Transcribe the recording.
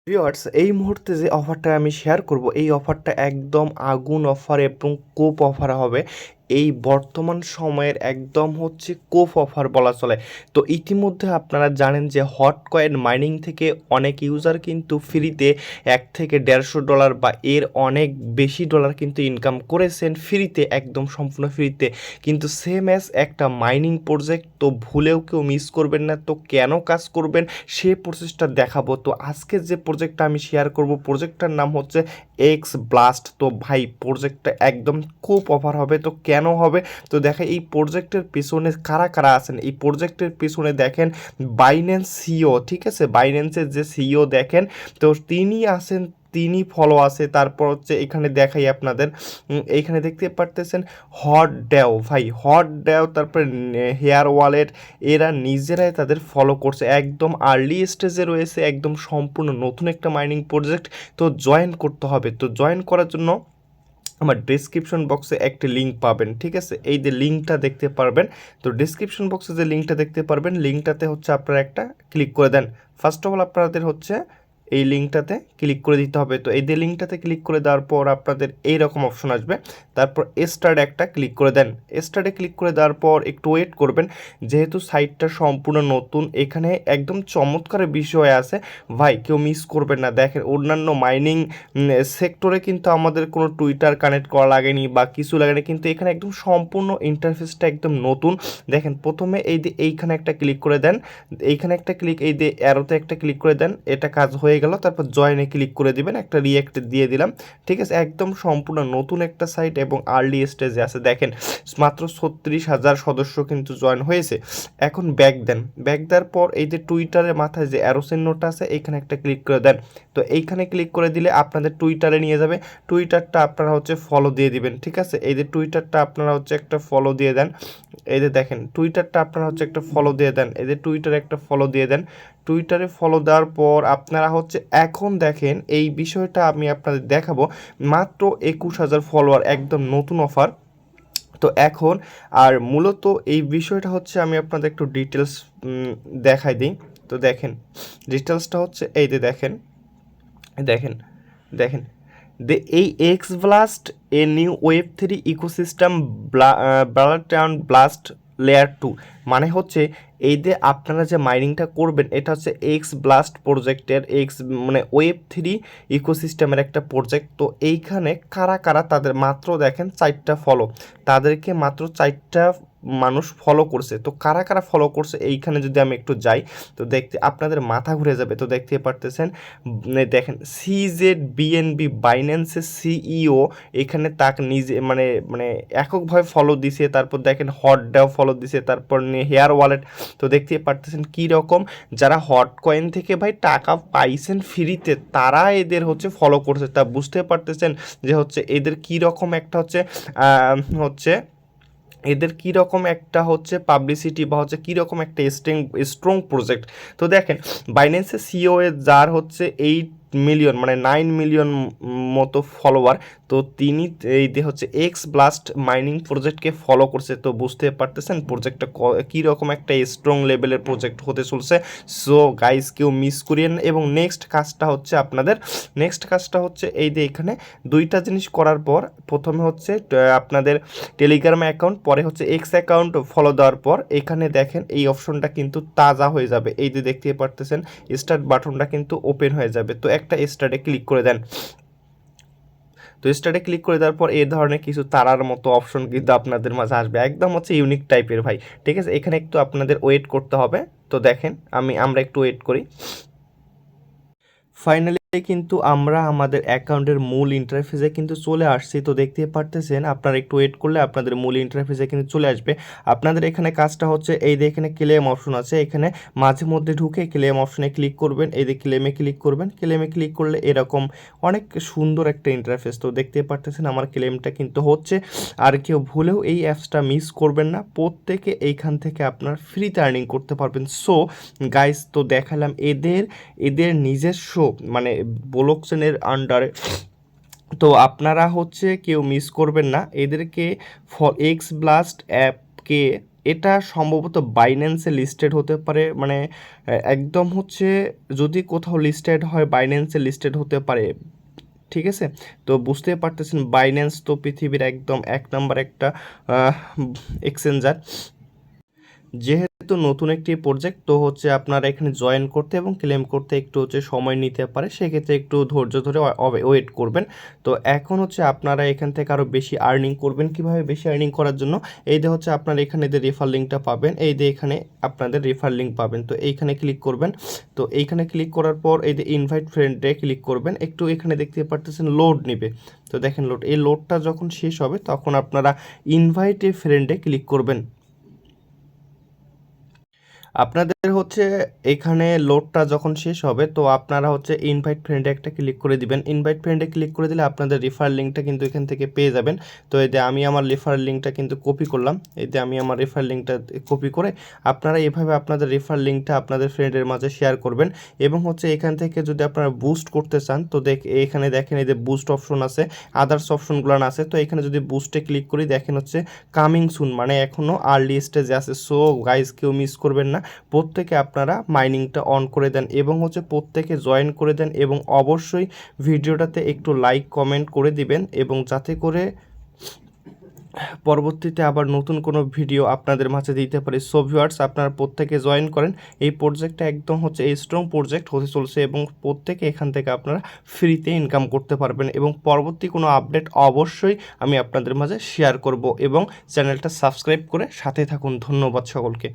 Viewers এই মুহূর্তে যে অফারটা আমি শেয়ার করব এই অফারটা একদম আগুন অফার এবং কোপ অফার হবে। এই বর্তমান সময়ের একদম হচ্ছে কোপ অফার বলা চলে। তো ইতিমধ্যে আপনারা জানেন যে হট কয়েন মাইনিং থেকে অনেক ইউজার কিন্তু ফ্রিতে $1 থেকে $150 বা এর অনেক বেশি ডলার কিন্তু ইনকাম করেছেন ফ্রিতে, একদম সম্পূর্ণ ফ্রিতে। কিন্তু সেম অ্যাজ একটা মাইনিং প্রজেক্ট, তো ভুলেও কেউ মিস করবেন না। তো কেন কাজ করবেন সে প্রসেসটা দেখাবো। তো আজকে যে প্রজেক্টটা আমি শেয়ার করব প্রজেক্টটার নাম হচ্ছে XBlast। তো ভাই প্রজেক্টটা একদম খুব অফার হবে। তো কেন হবে তো দেখেন এই প্রজেক্টের পিছনে কারা কারা আছেন। এই প্রজেক্টের পিছনে দেখেন বাইন্যান্স সিইও, ঠিক আছে, বাইন্যান্সের যে সিইও দেখেন, তো তিনি আছেন, তিনি ফলো আছে। তারপর হচ্ছে এখানে দেখাই আপনাদের, এইখানে দেখতে পারতেছেন হট ড্যাও, ভাই হট ড্যাও, তারপরে হেয়ার ওয়ালেট, এরা নিজেরাই তাদের ফলো করছে, একদম আর্লি স্টেজে রয়েছে, একদম সম্পূর্ণ নতুন একটা মাইনিং প্রজেক্ট। তো জয়েন করতে হবে। তো জয়েন করার জন্য আমার ডিসক্রিপশন বক্সে একটি লিঙ্ক পাবেন, ঠিক আছে, এই যে লিঙ্কটা দেখতে পারবেন। তো ডিসক্রিপশন বক্সে যে লিঙ্কটা দেখতে পারবেন, লিঙ্কটাতে হচ্ছে আপনারা একটা ক্লিক করে দেন। ফার্স্ট অফ অল আপনাদের হচ্ছে এই লিঙ্কটাতে ক্লিক করে দিতে হবে। তো এই যে লিঙ্কটাতে ক্লিক করে দেওয়ার পর আপনাদের এই রকম অপশন আসবে। তারপর স্টার্টে একটা ক্লিক করে দেন। স্টার্টে ক্লিক করে দেওয়ার পর একটু ওয়েট করবেন, যেহেতু সাইটটা সম্পূর্ণ নতুন। এখানে একদম চমৎকার বিষয় আছে ভাই, কেউ মিস করবেন না। দেখেন অন্যান্য মাইনিং সেক্টরে কিন্তু আমাদের কোনো টুইটার কানেক্ট করা লাগেনি বা কিছু লাগেনি, কিন্তু এখানে একদম সম্পূর্ণ ইন্টারফেসটা একদম নতুন। দেখেন প্রথমে এই যে এইখানে একটা ক্লিক করে দেন, এইখানে একটা ক্লিক, এই যে অ্যারোতে একটা ক্লিক করে দেন, এটা কাজ হয়ে গেল। তারপর জয়েনে ক্লিক করে দিবেন, একটা রিঅ্যাক্ট দিয়ে দিলাম, ঠিক আছে। একদম সম্পূর্ণ নতুন একটা সাইট এবং আর্লি স্টেজে আছে। দেখেন মাত্র 36,000 সদস্য কিন্তু জয়েন হয়েছে। এখন ব্যাক দেন, ব্যাক দেওয়ার পর এই যে টুইটারের মাথায় যে অ্যারো চিহ্নটা আছে এইখানে একটা ক্লিক করে দেন। তো এইখানে ক্লিক করে দিলে আপনাদের টুইটারে নিয়ে যাবে। টুইটারটা আপনারা হচ্ছে ফলো দিয়ে দিবেন, ঠিক আছে। এই যে টুইটারটা আপনারা হচ্ছে একটা ফলো দিয়ে দেন। এই যে দেখেন টুইটারটা আপনারা হচ্ছে একটা ফলো দিয়ে দেন, এই যে টুইটারে একটা ফলো দিয়ে দেন। টুইটারে ফলো দেওয়ার পর আপনারা হচ্ছে এখন দেখেন এই বিষয়টা আমি আপনাদের দেখাবো। মাত্র 21,000 ফলোয়ার, একদম নতুন অফার। তো এখন আর মূলত এই বিষয়টা হচ্ছে আমি আপনাদের একটু ডিটেলস দেখাই দিই। তো দেখেন ডিটেলসটা হচ্ছে এই যে দেখেন, দেখেন দেখেন এই XBlast a new web3 ecosystem blast layer 2, মানে হচ্ছে এই যে আপনারা যে মাইনিংটা করবেন এটা হচ্ছে XBlast প্রজেক্টের মানে web3 ইকোসিস্টেমের একটা প্রজেক্ট। তো এইখানে কারা কারা তাদের মাত্র দেখেন 4টা ফলো, তাদেরকে মাত্র 4টা মানুষ ফলো করছে। তো কারা কারা ফলো করছে এইখানে যদি আমি একটু যাই তো দেখতে আপনাদের মাথা ঘুরে যাবে। তো দেখতে পারতেছেন দেখেন CZBNB বাইন্যান্সের সিইও এখানে তাকে নিজে মানে মানে এককভাবে ফলো দিছে। তারপর দেখেন হট ড্যাও ফলো দিছে, তারপর হেয়ার ওয়ালেট। তো দেখতে পারতেছেন কী রকম যারা হট কয়েন থেকে ভাই টাকা পাইছেন ফ্রিতে তারা এদের হচ্ছে ফলো করছে। তা বুঝতে পারতেছেন যে হচ্ছে এদের কী রকম একটা হচ্ছে এদের কীরকম একটা হচ্ছে পাবলিসিটি বা হচ্ছে কীরকম একটা স্ট্রং প্রজেক্ট। তো দেখেন বাইন্যান্সের সিইও এর যার হচ্ছে 8 মিলিয়ন মানে 9 মিলিয়ন মতো ফলোয়ার, তো তিনি এই যে হচ্ছে XBlast মাইনিং প্রজেক্টকে ফলো করছে। তো বুঝতে পারতেছেন প্রজেক্টটা কীরকম একটা স্ট্রং লেভেলের প্রজেক্ট হতে চলছে। সো গাইজ কেউ মিস করিয়েন। এবং নেক্সট কাজটা হচ্ছে এই যে এখানে দুইটা জিনিস করার পর প্রথমে হচ্ছে আপনাদের টেলিগ্রাম অ্যাকাউন্ট, পরে হচ্ছে এক্স অ্যাকাউন্ট ফলো দেওয়ার পর এখানে দেখেন এই অপশনটা কিন্তু তাজা হয়ে যাবে। এই যে দেখতে পারতেছেন স্টার্ট বাটনটা কিন্তু ওপেন হয়ে যাবে। তো একটা স্টার্টে ক্লিক করে দেন। তো স্টার্টে ক্লিক করে দেওয়ার পর এই ধরনের কিছু তারার মতো অপশন কিন্তু আপনাদের মাঝে আসবে, একদম হচ্ছে ইউনিক টাইপের ভাই, ঠিক আছে। এখানে একটু আপনাদের ওয়েট করতে হবে। তো দেখেন আমরা একটু ওয়েট করি। ফাইনালি কিন্তু আমরা আমাদের অ্যাকাউন্টের মূল ইন্টারফেসে কিন্তু চলে আসছি। তো দেখতে পারতেছেন আপনারা একটু ওয়েট করলে আপনাদের মূল ইন্টারফেসে কিন্তু চলে আসবে। আপনাদের এখানে কাজটা হচ্ছে এই যে এখানে ক্লেম অপশন আছে, এখানে মাঝে মধ্যে ঢুকে ক্লেম অপশনে ক্লিক করবেন। এই যে ক্লেমে ক্লিক করবেন, ক্লেমে ক্লিক করলে এরকম অনেক সুন্দর একটা ইন্টারফেস। তো দেখতে পারতেছেন আমার ক্লেমটা কিন্তু হচ্ছে। আর কেউ ভুলেও এই অ্যাপসটা মিস করবেন না, প্রত্যেকে এইখান থেকে আপনার ফ্রিতে আর্নিং করতে পারবেন। সো গাইস তো দেখালাম এদের নিজস্ব মানে ব্লকচেনের আন্ডারে। তো আপনারা হচ্ছে কেউ মিস করবেন না, এদেরকে XBlast অ্যাপকে এটা সম্ভবত বাইন্যান্সে লিস্টেড হতে পারে, মানে একদম হচ্ছে যদি কোথাও লিস্টেড হয় বাইন্যান্সে লিস্টেড হতে পারে, ঠিক আছে। তো বুঝতেই পারতেছেন বাইন্যান্স তো পৃথিবীর একদম এক নাম্বার একটা এক্সচেঞ্জার। যেহেতু নতুন একটি প্রজেক্ট, তো হচ্ছে আপনারা এখানে জয়েন করতে এবং ক্লেম করতে একটু হচ্ছে সময় নিতে পারে, সেক্ষেত্রে একটু ধৈর্য ধরে ওয়েট করবেন। তো এখন হচ্ছে আপনারা এখান থেকে আরও বেশি আর্নিং করবেন। কিভাবে বেশি আর্নিং করার জন্য, এই যে হচ্ছে আপনারা এখানে যে রেফার লিঙ্কটা পাবেন, এই যে এখানে আপনাদের রেফার লিঙ্ক পাবেন, তো এইখানে ক্লিক করবেন। তো এইখানে ক্লিক করার পর এই যে ইনভাইট ফ্রেন্ডে ক্লিক করবেন, একটু এখানে দেখতে পারতেছেন লোড নেবে। তো দেখেন লোড, এই লোডটা যখন শেষ হবে তখন আপনারা ইনভাইট এ ফ্রেন্ডে ক্লিক করবেন। আপনাদের হচ্ছে এখানে লোডটা যখন শেষ হবে তো আপনারা হচ্ছে ইনভাইট ফ্রেন্ডে একটা ক্লিক করে দিবেন। ইনভাইট ফ্রেন্ডে ক্লিক করে দিলে আপনাদের রেফার লিঙ্কটা কিন্তু এখান থেকে পেয়ে যাবেন। তো এই যে আমি আমার রেফার লিঙ্কটা কিন্তু কপি করলাম, এই যে আমি আমার রেফার লিঙ্কটা কপি করে আপনারা এভাবে আপনাদের রেফার লিঙ্কটা আপনাদের ফ্রেন্ডের মাঝে শেয়ার করবেন। এবং হচ্ছে এখান থেকে যদি আপনারা বুস্ট করতে চান তো এখানে দেখেন এই যে বুস্ট অপশন আছে, আদার্স অপশনগুলো আছে। তো এখানে যদি বুস্টে ক্লিক করি দেখেন হচ্ছে কামিং সুন, মানে এখনও আর্লি স্টেজে আছে। সো গাইজ কেউ মিস করবেন না, প্রত্যেকে আপনারা মাইনিংটা অন করে দেন এবং হচ্ছে প্রত্যেকে জয়েন করে দেন এবং অবশ্যই ভিডিওটাতে একটু লাইক কমেন্ট করে দিবেন, এবং যাতে করে পরবর্তীতে আবার নতুন কোনো ভিডিও আপনাদের মাঝে দিতে পারি। সো ভিউয়ার্স, আপনারা প্রত্যেকে জয়েন করেন, এই প্রজেক্টটা একদম হচ্ছে এই স্ট্রং প্রজেক্ট হতে চলছে এবং প্রত্যেকে এখান থেকে আপনারা ফ্রিতে ইনকাম করতে পারবেন। এবং পরবর্তী কোনো আপডেট অবশ্যই আমি আপনাদের মাঝে শেয়ার করব, এবং চ্যানেলটা সাবস্ক্রাইব করে সাথে থাকুন। ধন্যবাদ সকলকে।